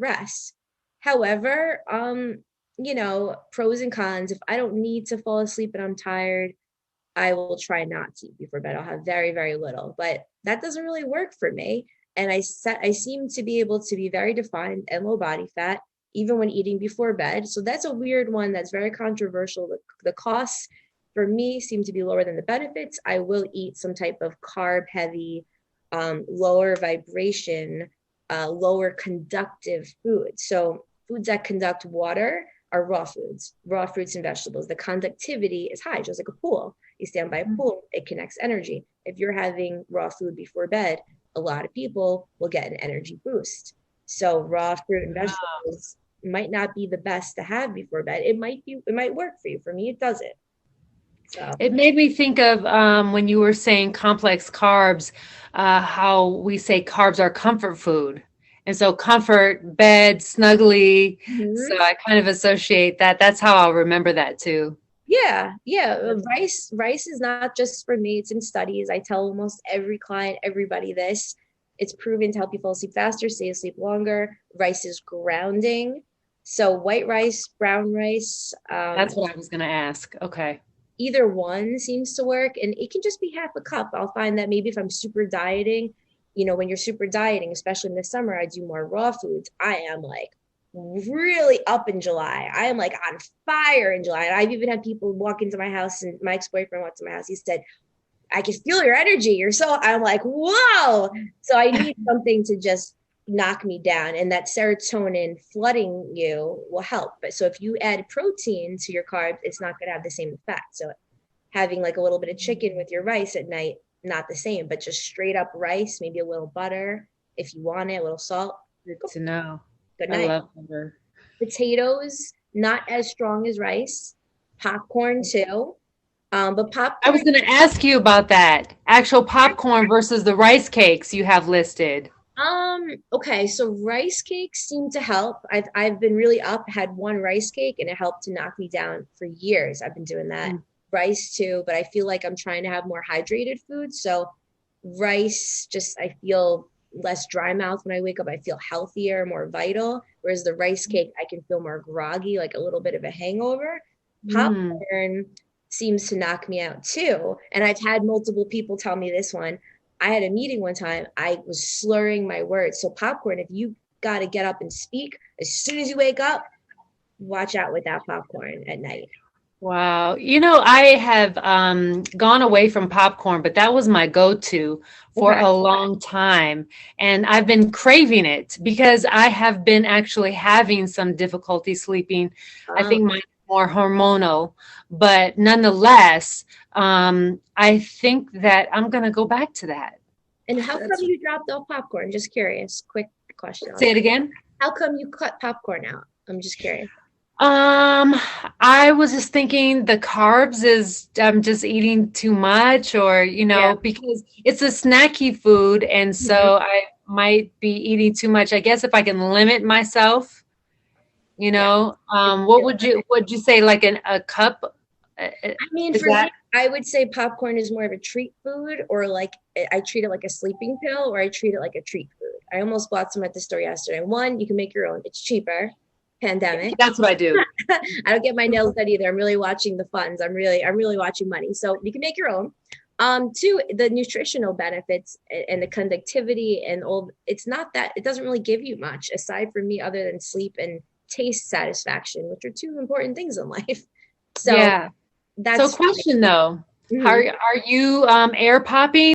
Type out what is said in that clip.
rest. However, pros and cons. If I don't need to fall asleep and I'm tired, I will try not to eat before bed. I'll have very, very little, but that doesn't really work for me. And I seem to be able to be very defined and low body fat, even when eating before bed. So that's a weird one that's very controversial. The costs for me seem to be lower than the benefits. I will eat some type of carb heavy, lower vibration, lower conductive food. So foods that conduct water are raw foods, raw fruits and vegetables. The conductivity is high, just like a pool. You stand by a pool, it connects energy. If you're having raw food before bed, a lot of people will get an energy boost. So raw fruit and vegetables might not be the best to have before bed. It might work for you. For me, it doesn't. So It made me think of when you were saying complex carbs, how we say carbs are comfort food. And so comfort, bed, snuggly. So mhm. I kind of associate that. That's how I'll remember that too. Yeah. Rice is not just for me. It's in studies. I tell almost every client, everybody this. It's proven to help you fall asleep faster, stay asleep longer. Rice is grounding. So white rice, brown rice, That's what I was going to ask. Okay. either one seems to work, and it can just be half a cup. I'll find that maybe if I'm super dieting, when you're super dieting, especially in the summer, I do more raw foods. I am like really up in July. I am like on fire in July. And I've even had people walk into my house, and my ex-boyfriend walked to my house. He said, I can feel your energy. You're so, I'm like, whoa. So I need something to just knock me down. And that serotonin flooding you will help. But so if you add protein to your carbs, it's not going to have the same effect. So having like a little bit of chicken with your rice at night, not the same, but just straight up rice, maybe a little butter if you want it, a little salt. Good to know. Good I night. love liver. Potatoes, not as strong as rice. Popcorn too. But I popcorn. was going to ask you about that. Actual popcorn versus the rice cakes you have listed. Okay, so rice cakes seem to help. I've been really up, had one rice cake and it helped to knock me down for years. I've been doing that. Mm. Rice too, but I feel like I'm trying to have more hydrated food. So rice, just I feel less dry mouth when I wake up. I feel healthier, more vital. Whereas the rice cake, I can feel more groggy, like a little bit of a hangover. Mm. Popcorn seems to knock me out too. And I've had multiple people tell me this one. I had a meeting one time. I was slurring my words. So popcorn, if you got to get up and speak as soon as you wake up, watch out with that popcorn at night. Wow. I have gone away from popcorn, but that was my go-to for Okay. a long time. And I've been craving it because I have been actually having some difficulty sleeping. I Um, think mine's more hormonal, but nonetheless, I think that I'm going to go back to that. and how come That's, you dropped off popcorn? Just curious. Quick question on say that. it again. How come you cut popcorn out? I'm just curious. Um, I was just thinking the carbs is I'm just eating too much or, Yeah. because it's a snacky food and Mhm. so I might be eating too much. I guess if I can limit myself, Yeah. It's what would you say like a cup? I mean, Is for me, that I would say popcorn is more of a treat food, or like I treat it like a sleeping pill, or I treat it like a treat food. I almost bought some at the store yesterday. One, you can make your own. It's cheaper. Pandemic. that's what I do. I don't get my nails done either. I'm really watching the funds. I'm really watching money. So you can make your own. Two, the nutritional benefits and the conductivity and all. It's not that it doesn't really give you much aside from me, other than sleep and taste satisfaction, which are two important things in life. So Yeah. So that's question though, mhm. are you air popping?